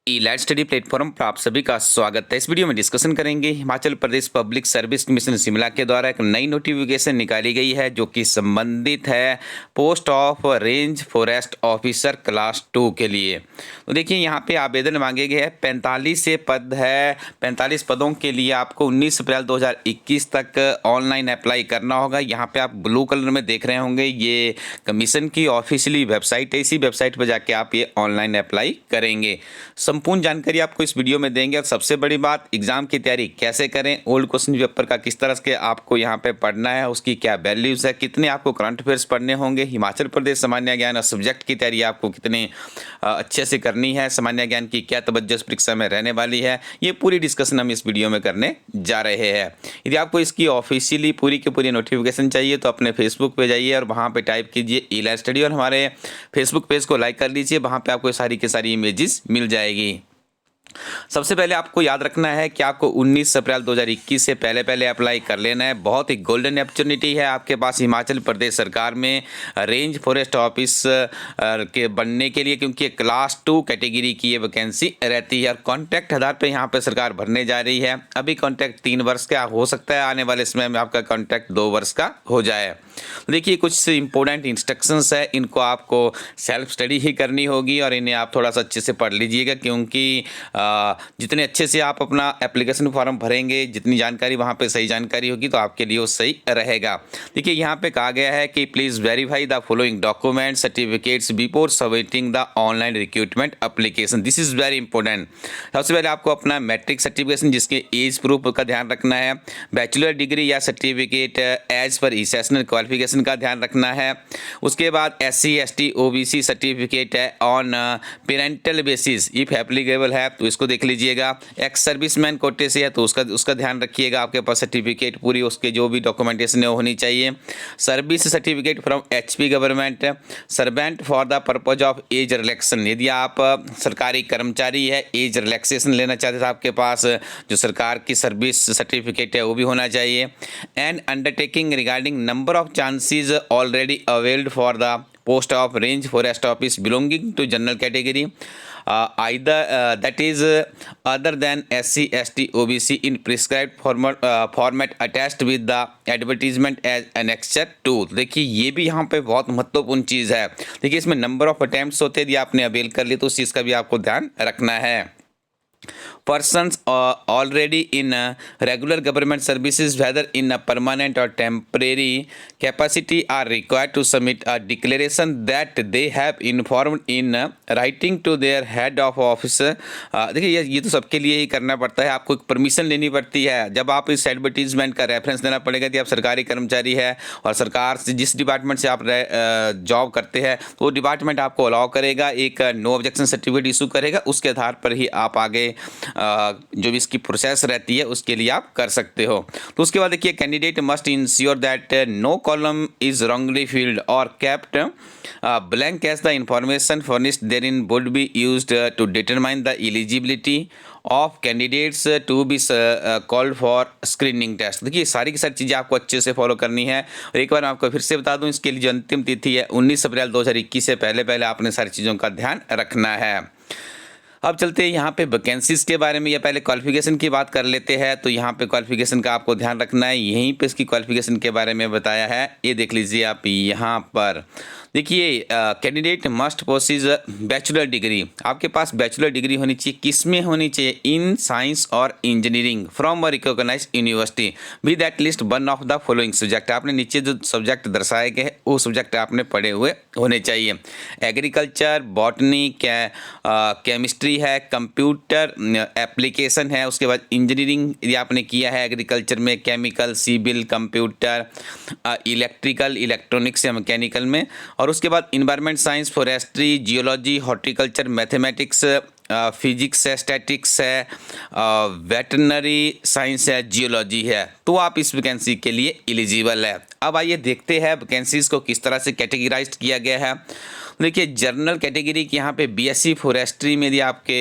ई-लैट study platform पर आप सभी का स्वागत है। इस वीडियो में डिस्कशन करेंगे Himachal Pradesh public service commission Shimla के द्वारा एक नई नोटिफिकेशन निकाली गई है जो कि संबंधित है post of range forest officer class 2 के लिए। तो देखिए यहाँ पे आवेदन मांगे गए हैं 45 से पद है। 45 पदों के लिए आपको 19 अप्रैल 2021 तक ऑनलाइन अप्लाई करना होगा। यहाँ पे आप ब्लू कलर में देख रहे होंगे, ये कमीशन की ऑफिशियली वेबसाइट है। इसी वेबसाइट पर जाके आप ये ऑनलाइन अप्लाई करेंगे। संपूर्ण जानकारी आपको इस वीडियो में देंगे। और सबसे बड़ी बात, एग्जाम की तैयारी कैसे करें, ओल्ड क्वेश्चन पेपर का किस तरह से आपको यहाँ पे पढ़ना है, उसकी क्या वैल्यूज है, कितने आपको करंट अफेयर्स पढ़ने होंगे, हिमाचल प्रदेश सामान्य ज्ञान और सब्जेक्ट की तैयारी आपको कितने अच्छे से करनी है, सामान्य ज्ञान की क्या तवज्जो परीक्षा में रहने वाली है, ये पूरी डिस्कशन हम इस वीडियो में करने जा रहे हैं। यदि आपको इसकी ऑफिशियली पूरी की पूरी नोटिफिकेशन चाहिए तो अपने फेसबुक पे जाइए और वहाँ पे टाइप कीजिए ई-लैट स्टडी और हमारे फेसबुक पेज को लाइक कर लीजिए। वहाँ पे आपको सारी की सारी इमेजेस मिल जाएगी। सबसे पहले आपको याद रखना है कि आपको 19 अप्रैल 2021 से पहले अप्लाई कर लेना है। बहुत ही गोल्डन अपॉर्चुनिटी है आपके पास हिमाचल प्रदेश सरकार में रेंज फॉरेस्ट ऑफिस के बनने के लिए, क्योंकि क्लास 2 कैटेगरी की ये वैकेंसी रहती है और कॉन्ट्रैक्ट आधार पे यहाँ पे सरकार भरने जा रही है। अभी कॉन्ट्रैक्ट 3 वर्ष का हो सकता है, आने वाले समय में आपका कॉन्ट्रैक्ट 2 वर्ष का हो जाए। देखिए कुछ इंपॉर्टेंट इंस्ट्रक्शंस है, इनको आपको सेल्फ स्टडी ही करनी होगी और इन्हें आप थोड़ा सा अच्छे से पढ़ लीजिएगा, क्योंकि जितने अच्छे से आप अपना एप्लीकेशन फॉर्म भरेंगे, जितनी जानकारी वहाँ पे सही जानकारी होगी तो आपके लिए वो सही रहेगा। देखिए यहाँ पे कहा गया है कि please verify the following document certificates before submitting the online recruitment application. This is very important. सबसे पहले आपको अपना मैट्रिक सर्टिफिकेशन जिसके एज प्रूफ का ध्यान रखना है, बैचलर डिग्री या certificate as per essential qualification का ध्यान रखना है। उसके बाद SC ST OBC सर्टिफिकेट है on parental basis if applicable है तो इसको देख लीजिएगा। एक्स सर्विसमैन कोटे से है तो उसका ध्यान रखिएगा, आपके पास सर्टिफिकेट पूरी उसके जो भी डॉक्यूमेंटेशन है वो होनी चाहिए। Service certificate from HP government, servant for the purpose of age relaxation, यदि आप सरकारी कर्मचारी है एज रिलैक्सेशन लेना चाहते थे आपके पास जो सरकार की सर्विस सर्टिफिकेट है वो भी होना चाहिए। And undertaking regarding number of chances already availed for the post of range forest office belonging to general category either that is other than SC ST OBC in prescribed format attached with the advertisement as annexure 2। देखिए ये भी यहाँ पे बहुत महत्वपूर्ण चीज़ है। देखिए इसमें नंबर ऑफ अटैम्प्ट्स होते हैं, यदि आपने अवेल कर ली तो उस चीज़ का भी आपको ध्यान रखना है। Persons already in regular government services, whether in a permanent or temporary capacity, are required to submit a declaration that they have informed in writing to their head of office। देखिए ये तो सबके लिए ही करना पड़ता है, आपको एक परमिशन लेनी पड़ती है। जब आप इस एडवर्टीजमेंट का रेफरेंस देना पड़ेगा कि आप सरकारी कर्मचारी है और सरकार से जिस डिपार्टमेंट से आप जॉब करते हैं तो वो डिपार्टमेंट आपको अलाउ करेगा, एक नो ऑब्जेक्शन सर्टिफिकेट इशू करेगा, उसके आधार पर ही आप आगे जो भी इसकी प्रोसेस रहती है उसके लिए आप कर सकते हो। तो उसके बाद देखिए candidate must ensure that no column is wrongly filled और kept blank as the information furnished therein would be used to determine the eligibility of candidates to be called for screening test. देखिए सारी की सारी चीज़ें आपको अच्छे से follow करनी है। और एक बार मैं आपको फिर से बता दूं, इसके लिए जो अंतिम तिथि है 19 अप्रैल 2021 से पहले आपने सारी चीज़ों का ध्यान रखना है। अब चलते हैं यहाँ पे वैकेंसीज के बारे में, या पहले क्वालिफिकेशन की बात कर लेते हैं। तो यहाँ पे क्वालिफिकेशन का आपको ध्यान रखना है, यहीं पे इसकी क्वालिफिकेशन के बारे में बताया है, ये देख लीजिए आप यहाँ पर। देखिए candidate must possess bachelor degree, आपके पास बैचलर डिग्री होनी चाहिए, किस में होनी चाहिए, इन साइंस और engineering from a recognize university with at least one of the following subject. आपने नीचे जो सब्जेक्ट दर्शाए गए वो सब्जेक्ट आपने पढ़े हुए होने चाहिए। एग्रीकल्चर, बॉटनी, केमिस्ट्री है, कंप्यूटर एप्लीकेशन है, उसके बाद इंजीनियरिंग यदि आपने किया है एग्रीकल्चर में, chemical, civil, computer, electrical, electronics या मैकेनिकल में, और उसके बाद environment science, forestry, geology, horticulture, mathematics, physics है, स्टैटिक्स है, वेटरनरी साइंस है, जियोलॉजी है, तो आप इस वैकेंसी के लिए एलिजिबल है। अब आइए देखते हैं वैकेंसीज को किस तरह से कैटेगराइज किया गया है। देखिए जनरल कैटेगरी की यहाँ पे बीएससी फॉरेस्ट्री में यदि आपके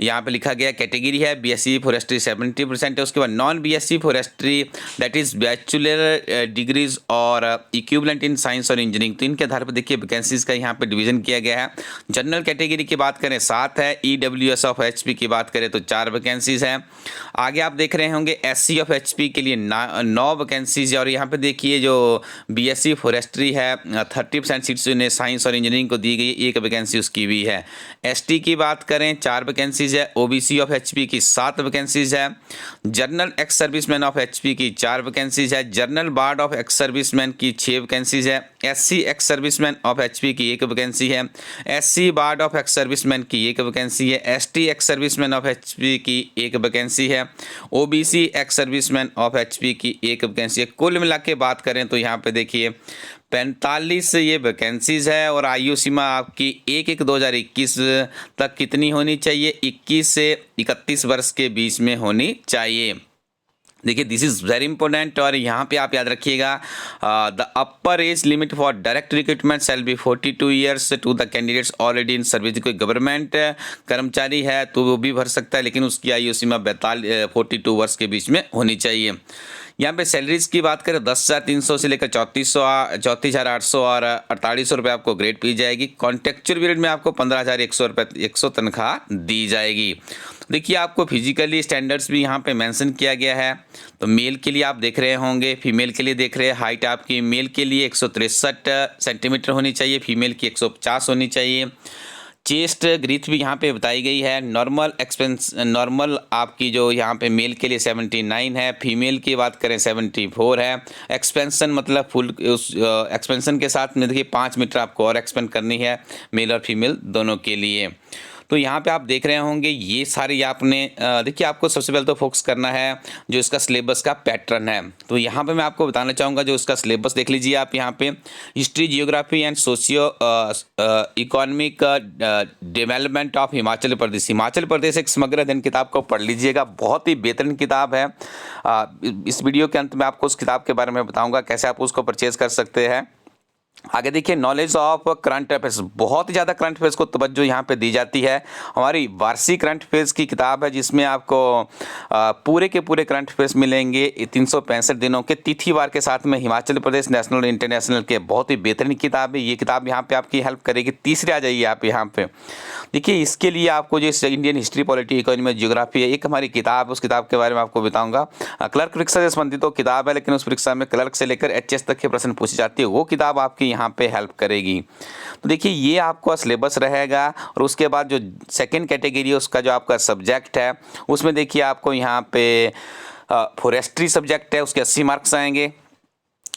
यहाँ पे लिखा गया कैटेगरी है बीएससी फॉरेस्ट्री 70% है। उसके बाद non BSc forestry that is bachelor degrees और इक्विवेलेंट इन साइंस और इंजीनियरिंग, तो इनके आधार पर देखिए वैकेंसीज का यहाँ पे डिवीजन किया गया है। जनरल कैटेगरी की बात करें 7 है, ईडब्ल्यूएस ऑफ एचपी की बात करें तो 4 वैकेंसीज हैं। आगे आप देख रहे होंगे एससी ऑफ एचपी के लिए 9 वैकेंसीज है। और यहाँ पे देखिए जो बीएससी फॉरेस्ट्री है 30% सीट्स इन्हें साइंस और इंजीनियरिंग को दी गई, 1 वैकेंसी उसकी भी है। एसटी की बात करें 4 वैकेंसीज है। ओबीसी ऑफ एचपी की 7 वैकेंसीज है। General ex serviceman of HP की 4 वैकेंसीज है। General ward of ex serviceman की 6 वैकेंसीज है। SC ex serviceman of HP की 1 वैकेंसी है। SC ward of ex serviceman की 1 वैकेंसी है। ST ex serviceman of HP की 1 वैकेंसी है। OBC ex serviceman of HP की 1 वैकेंसी है। कुल मिला के बात करें तो यहाँ पे देखिए 45 ये वैकेंसीज है। और आयु सीमा आपकी 1/1/2021 तक कितनी होनी चाहिए? 21 से 31 वर्ष के बीच में होनी चाहिए। देखिए दिस इज़ वेरी इंपॉर्टेंट। और यहाँ पे आप याद रखिएगा the upper age limit for direct recruitment shall be 42 years to the candidates already in service. कोई गवर्नमेंट कर्मचारी है तो वो भी भर सकता है, लेकिन उसकी आयु सीमा 42 वर्ष के बीच में होनी चाहिए। यहाँ पे सैलरीज की बात करें 10,300 से लेकर 34,800 और 4,800 रुपये आपको ग्रेड पी जाएगी। कॉन्ट्रेक्चुअल पीरियड में आपको 15,100 रुपये 100 तनख्वाह दी जाएगी। देखिए आपको फिजिकली स्टैंडर्ड्स भी यहाँ पे मेंशन किया गया है। तो मेल के लिए आप देख रहे होंगे, फीमेल के लिए देख रहे हैं। हाइट आपकी मेल के लिए 163 सेंटीमीटर होनी चाहिए, फीमेल की 150 होनी चाहिए। चेस्ट ग्रीथ भी यहाँ पे बताई गई है। नॉर्मल आपकी जो यहाँ पे मेल के लिए 79 है, फीमेल की बात करें 74 है। एक्सपेंशन मतलब फुल उस एक्सपेंशन के साथ में देखिए 5 मीटर आपको और एक्सपेंड करनी है मेल और फीमेल दोनों के लिए। तो यहाँ पे आप देख रहे होंगे ये सारी आपने देखिए आपको सबसे पहले तो फोकस करना है जो इसका सिलेबस का पैटर्न है। तो यहाँ पे मैं आपको बताना चाहूँगा जो इसका सिलेबस देख लीजिए आप यहाँ पे history, geography and socio economic development of Himachal Pradesh. Himachal Pradesh एक समग्र अध्ययन किताब को पढ़ लीजिएगा, बहुत ही बेहतरीन किताब है। इस वीडियो के अंत में आपको उस किताब के बारे में बताऊँगा कैसे आप उसको परचेज कर सकते हैं। आगे देखिए नॉलेज ऑफ करंट अफेयर्स, बहुत ही ज़्यादा करंट अफेयर्स को तवज्जो यहाँ पे दी जाती है। हमारी वार्षिक करंट अफेयर्स की किताब है जिसमें आपको पूरे के पूरे करंट अफेयर्स मिलेंगे 365 दिनों के तिथिवार के साथ में। हिमाचल प्रदेश नेशनल और इंटरनेशनल के बहुत ही बेहतरीन किताब है। ये किताब यहाँ पे आपकी हेल्प करेगी। तीसरे आ जाइए आप यहाँ पे देखिए इसके लिए आपको जो Indian history, polity, economy, geography है एक हमारी किताब, उस किताब के बारे में आपको बताऊँगा। क्लर्क परीक्षा से संबंधित तो किताब है, लेकिन उस परीक्षा में क्लर्क से लेकर एचएस तक के प्रश्न पूछे जाते हैं, वो किताब आपकी यहाँ पे हेल्प करेगी। तो देखिए ये आपका सिलेबस रहेगा। और उसके बाद जो सेकंड कैटेगरी है उसका जो आपका सब्जेक्ट है उसमें देखिए आपको यहाँ पे फॉरेस्ट्री सब्जेक्ट है, उसके 80 मार्क्स आएंगे।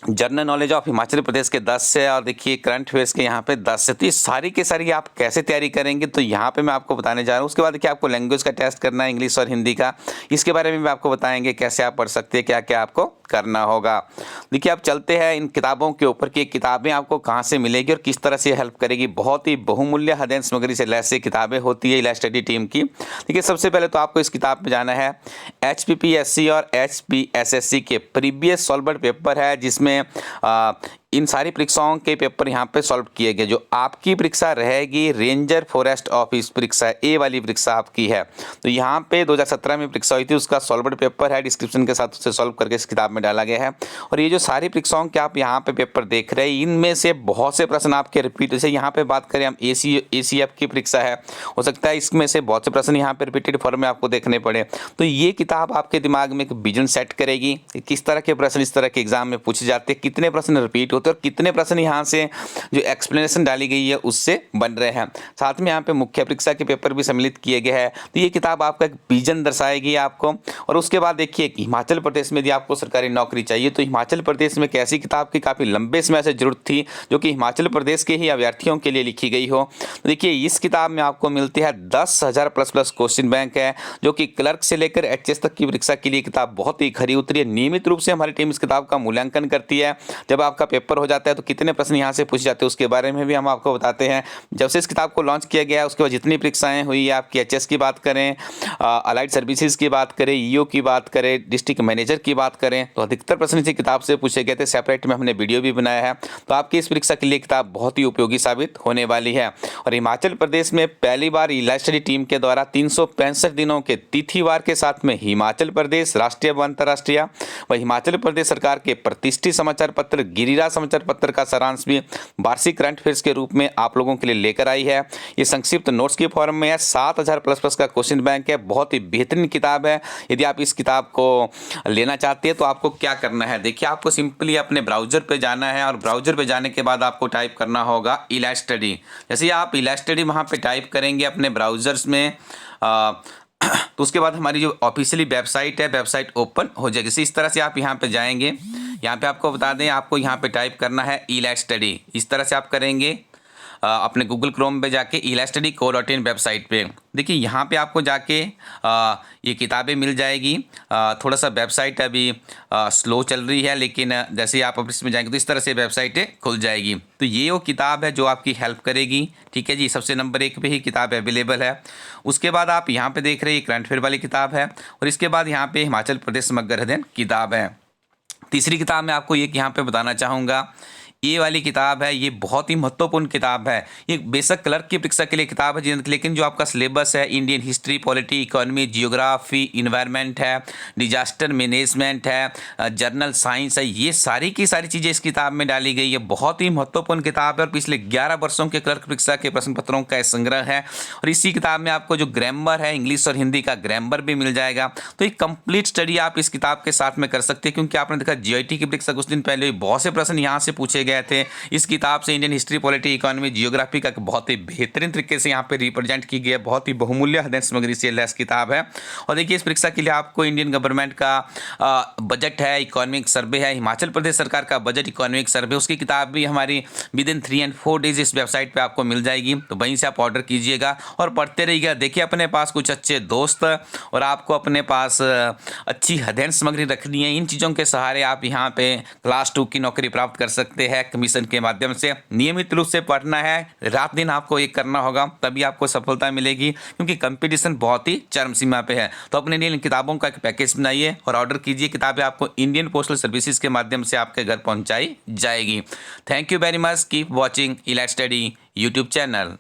जनरल नॉलेज ऑफ हिमाचल प्रदेश के 10 से और देखिए करंट अफेयर्स के यहाँ पे 10 से। तो ये सारी के सारी आप कैसे तैयारी करेंगे तो यहाँ पे मैं आपको बताने जा रहा हूँ। उसके बाद देखिए आपको लैंग्वेज का टेस्ट करना है, इंग्लिश और हिंदी का, इसके बारे में भी आपको बताएंगे कैसे आप पढ़ सकते हैं, क्या क्या आपको करना होगा। देखिए आप चलते हैं इन किताबों के ऊपर कि किताबें आपको कहाँ से मिलेगी और किस तरह से हेल्प करेगी। बहुत ही बहुमूल्य अध्ययन सामग्री से लैस से किताबें होती है इलाज स्टडी टीम की। देखिए सबसे पहले तो आपको इस किताब में जाना है HPPSC और HPSSC के प्रीवियस सॉल्व्ड पेपर है, जिसमें इन सारी परीक्षाओं के पेपर यहाँ पे सॉल्व किए गए। जो आपकी परीक्षा रहेगी रेंजर फॉरेस्ट ऑफिस परीक्षा, ए वाली परीक्षा आपकी है। तो यहाँ पे 2017 में परीक्षा हुई थी, उसका सॉल्व्ड पेपर है, डिस्क्रिप्शन के साथ उसे सॉल्व करके इस किताब में डाला गया है। और ये जो सारी परीक्षाओं के आप यहाँ पे पेपर देख रहे हैं इनमें से बहुत से प्रश्न आपके रिपीट, जैसे यहाँ पे बात करें हम ACF की परीक्षा है, हो सकता है इसमें से बहुत से प्रश्न यहाँ पे रिपीटेड फॉर्म में आपको देखने पड़े। तो ये किताब आपके दिमाग में एक विजन सेट करेगी कि किस तरह के प्रश्न इस तरह के एग्जाम में पूछे जाते हैं, कितने प्रश्न रिपीट होते हैं और कितने प्रश्न यहाँ से जो एक्सप्लेनेशन डाली गई है उससे बन रहे हैं। साथ में यहाँ पे मुख्य परीक्षा के पेपर भी सम्मिलित किए गए हैं। तो ये किताब आपका एक विजन दर्शाएगी आपको। और उसके बाद देखिए हिमाचल प्रदेश में यदि आपको सरकारी नौकरी चाहिए तो हिमाचल प्रदेश में एक ऐसी किताब की काफ़ी लंबे समय से जरूरत थी जो कि हिमाचल प्रदेश के ही अभ्यर्थियों के लिए लिखी गई हो। तो देखिए इस किताब में आपको मिलती है 10,000 प्लस क्वेश्चन बैंक है, जो कि क्लर्क से लेकर HS तक की परीक्षा के लिए किताब बहुत ही खरी उतरी है। नियमित रूप से हमारी टीम इस किताब का मूल्यांकन करती है। जब आपका पेपर पेपर हो जाता है तो कितने प्रश्न यहाँ से पूछे जाते हैं उसके बारे में भी हम आपको बताते हैं। जब से इस किताब को लॉन्च किया गया है उसके बाद जितनी परीक्षाएं हुई है, आपकी एचएस की बात करें, अलाइड सर्विसेज की बात करें, ईओ की बात करें, डिस्ट्रिक्ट मैनेजर की बात करें, तो अधिकतर प्रश्न इसी किताब से पूछे गए थे। सेपरेट में हमने वीडियो भी बनाया है, तो आपकी इस परीक्षा के लिए किताब बहुत ही उपयोगी साबित होने वाली है। और हिमाचल प्रदेश में पहली बार इलाइट स्टडी टीम के द्वारा 365 दिनों के तिथिवार के साथ में हिमाचल प्रदेश राष्ट्रीय व अंतर्राष्ट्रीय व हिमाचल प्रदेश सरकार के प्रतिष्ठित समाचार पत्र गिरिराज समाचार पत्र का सारांश भी वार्षिक करंट अफेयर्स के रूप में आप लोगों के लिए लेकर आई है। ये संक्षिप्त नोट्स की फॉर्म में है, 7000 प्लस का क्वेश्चन बैंक है, बहुत ही बेहतरीन किताब है। यदि आप इस किताब को लेना चाहते हैं तो आपको क्या करना है, देखिए आपको सिंपली अपने ब्राउजर पे जाना है और ब्राउजर पे जाने के बाद आपको टाइप करना होगा इलाइट स्टडी। जैसे आप इलाइट स्टडी वहाँ पे टाइप करेंगे अपने ब्राउजर्स में तो उसके बाद हमारी जो ऑफिशियली वेबसाइट है, वेबसाइट ओपन हो जाएगी। इस तरह से आप यहाँ पे जाएंगे, यहाँ पे आपको बता दें आपको यहाँ पे टाइप करना है इलाइट स्टडी। इस तरह से आप करेंगे अपने गूगल क्रोम पे जाके elasticco.in वेबसाइट पे। देखिए यहाँ पे आपको जाके ये किताबें मिल जाएगी। थोड़ा सा वेबसाइट अभी स्लो चल रही है, लेकिन जैसे ही आप इसमें जाएंगे तो इस तरह से वेबसाइटें खुल जाएगी। तो ये वो किताब है जो आपकी हेल्प करेगी, ठीक है जी। सबसे नंबर 1 पे ही किताब अवेलेबल है। उसके बाद आप यहाँ पे देख रहे हैं करंट अफेयर वाली किताब है, और इसके बाद यहाँ पे हिमाचल प्रदेश समग्र अध्ययन किताब है। तीसरी किताब मैं आपको ये यहाँ पे बताना चाहूँगा, ये वाली किताब है, ये बहुत ही महत्वपूर्ण किताब है। ये बेशक क्लर्क की परीक्षा के लिए किताब है, लेकिन जो आपका सिलेबस है Indian history, polity, economy, geography, environment है, डिजास्टर मैनेजमेंट है, जर्नल साइंस है, ये सारी की सारी चीज़ें इस किताब में डाली गई है। बहुत ही महत्वपूर्ण किताब है और पिछले 11 वर्षों के क्लर्क परीक्षा के प्रश्न पत्रों का संग्रह है। और इसी किताब में आपको जो ग्रामर है, इंग्लिश और हिंदी का ग्रामर भी मिल जाएगा। तो एक कंप्लीट स्टडी आप इस किताब के साथ में कर सकते हैं, क्योंकि आपने देखा जीआईटी की परीक्षा कुछ दिन पहले बहुत से प्रश्न यहाँ से पूछे गए थे। इस किताब से Indian history, polity, economy, geography का बहुत ही बेहतरीन तरीके से यहाँ पे रिप्रेजेंट की गई है। बहुत ही बहुमूल्य अध्ययन सामग्री से लैस किताब है। और देखिए इस परीक्षा के लिए आपको इंडियन गवर्नमेंट का बजट है, इकोनॉमिक सर्वे है, हिमाचल प्रदेश सरकार का बजट इकोनॉमिक सर्वे, उसकी किताब भी हमारी विद इन 3 and 4 डेज इस वेबसाइट पर आपको मिल जाएगी। तो वहीं से आप ऑर्डर कीजिएगा और पढ़ते रहिएगा। देखिए अपने पास कुछ अच्छे दोस्त और आपको अपने पास अच्छी अध्ययन सामग्री रखनी है। इन चीज़ों के सहारे आप यहाँ पे क्लास 2 की नौकरी प्राप्त कर सकते हैं कमीशन के माध्यम से। नियमित रूप से पढ़ना है, रात दिन आपको ये करना होगा, तभी आपको सफलता मिलेगी, क्योंकि कंपटीशन बहुत ही चरम सीमा पे है। तो अपने लिए इन किताबों का एक पैकेज बनाइए और ऑर्डर कीजिए। किताबें आपको इंडियन पोस्टल सर्विसेज के माध्यम से आपके घर पहुंचाई जाएगी। Thank you very much, keep watching elite study YouTube channel.